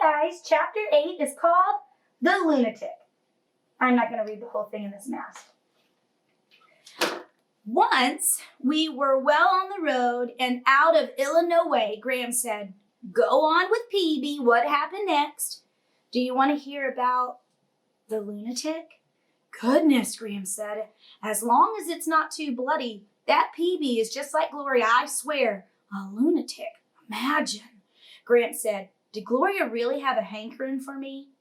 guys, chapter 8 is called The Lunatic. I'm not going to read the whole thing in this mask. Once we were well on the road and out of Illinois, Graham said, "Go on with Peavy. What happened next? Do you want to hear about the lunatic?" "Goodness," Graham said, "as long as it's not too bloody. That Peavy is just like Gloria, I swear. A lunatic. Imagine." Graham said, "Did Gloria really have a hankering for me?"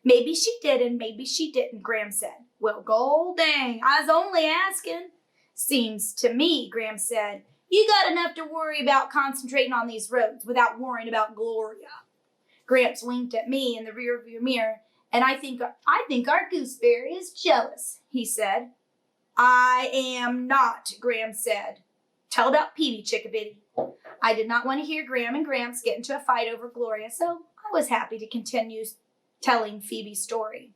"Maybe she did and maybe she didn't," Graham said. "Well, gol dang, I was only asking." "Seems to me," Graham said, "you got enough to worry about concentrating on these roads without worrying about Gloria." Gramps winked at me in the rearview mirror, and I think our gooseberry is jealous, he said. "I am not," Graham said. "Tell about Peavy, Chickabiddy." I did not want to hear Graham and Gramps get into a fight over Gloria, so I was happy to continue telling Phoebe's story.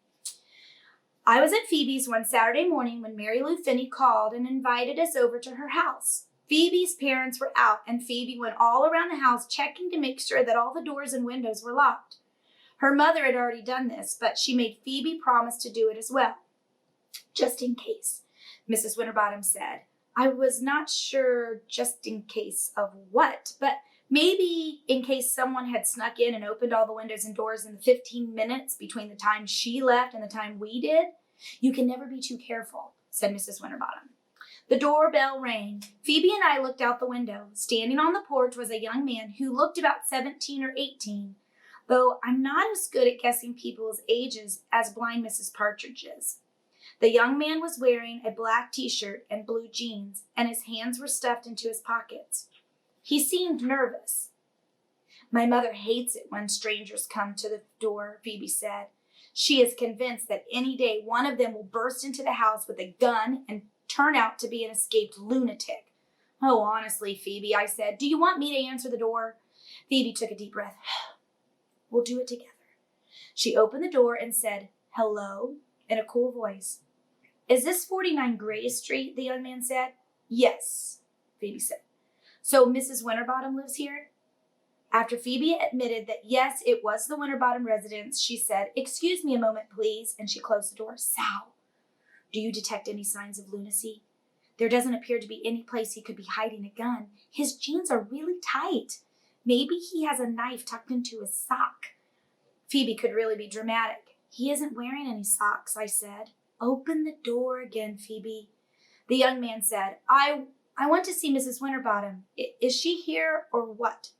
I was at Phoebe's one Saturday morning when Mary Lou Finney called and invited us over to her house. Phoebe's parents were out, and Phoebe went all around the house checking to make sure that all the doors and windows were locked. Her mother had already done this, but she made Phoebe promise to do it as well. "Just in case," Mrs. Winterbottom said. I was not sure just in case of what, but maybe in case someone had snuck in and opened all the windows and doors in the 15 minutes between the time she left and the time we did. "You can never be too careful," said Mrs. Winterbottom. The doorbell rang. Phoebe and I looked out the window. Standing on the porch was a young man who looked about 17 or 18, though I'm not as good at guessing people's ages as blind Mrs. Partridge is. The young man was wearing a black t-shirt and blue jeans, and his hands were stuffed into his pockets. He seemed nervous. "My mother hates it when strangers come to the door," Phoebe said. "She is convinced that any day one of them will burst into the house with a gun and turn out to be an escaped lunatic." "Oh, honestly, Phoebe," I said, "do you want me to answer the door?" Phoebe took a deep breath. "We'll do it together." She opened the door and said, "Hello," in a cool voice. "Is this 49 Gray Street?" the young man said. "Yes," Phoebe said. "So Mrs. Winterbottom lives here?" After Phoebe admitted that yes, it was the Winterbottom residence, she said, "Excuse me a moment, please," and she closed the door. "Sal, do you detect any signs of lunacy? There doesn't appear to be any place he could be hiding a gun. His jeans are really tight. Maybe he has a knife tucked into his sock." Phoebe could really be dramatic. "He isn't wearing any socks," I said. "Open the door again, Phoebe." The young man said, I want to see Mrs. Winterbottom. Is she here or what?"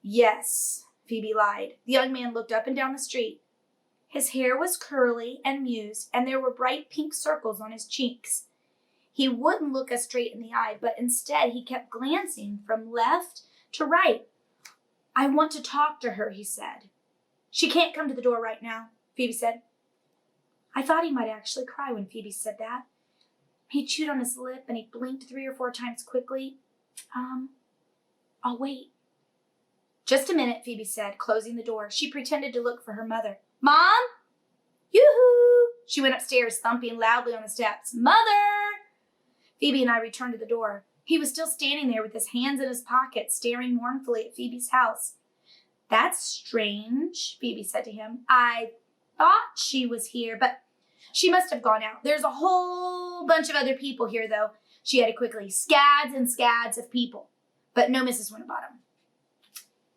"Yes," Phoebe lied. The young man looked up and down the street. His hair was curly and mused, and there were bright pink circles on his cheeks. He wouldn't look us straight in the eye, but instead he kept glancing from left to right. "I want to talk to her," he said. "She can't come to the door right now," Phoebe said. I thought he might actually cry when Phoebe said that. He chewed on his lip and he blinked 3 or 4 times quickly. I'll wait." "Just a minute," Phoebe said, closing the door. She pretended to look for her mother. "Mom!" "Yoo-hoo!" She went upstairs, thumping loudly on the steps. "Mother!" Phoebe and I returned to the door. He was still standing there with his hands in his pockets, staring mournfully at Phoebe's house. "That's strange," Phoebe said to him. "I thought she was here, but she must have gone out. There's a whole bunch of other people here, though," she added quickly. "Scads and scads of people, but no Mrs. Winterbottom."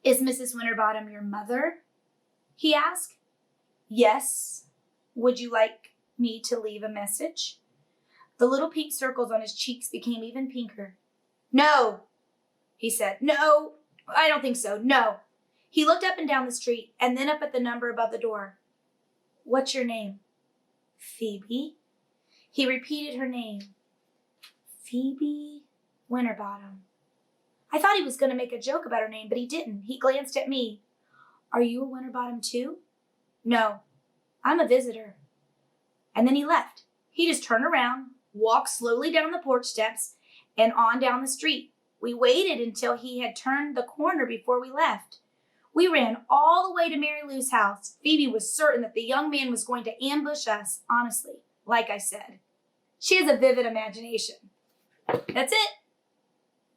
"Is Mrs. Winterbottom your mother?" he asked. "Yes. Would you like me to leave a message?" The little pink circles on his cheeks became even pinker. "No," he said. "No, I don't think so. No." He looked up and down the street and then up at the number above the door. "What's your name?" "Phoebe." He repeated her name. "Phoebe Winterbottom." I thought he was going to make a joke about her name, but he didn't. He glanced at me. "Are you a Winterbottom too?" "No, I'm a visitor." And then he left. He just turned around, walked slowly down the porch steps, and on down the street. We waited until he had turned the corner before we left. We ran all the way to Mary Lou's house. Phoebe was certain that the young man was going to ambush us, honestly, like I said. She has a vivid imagination. That's it.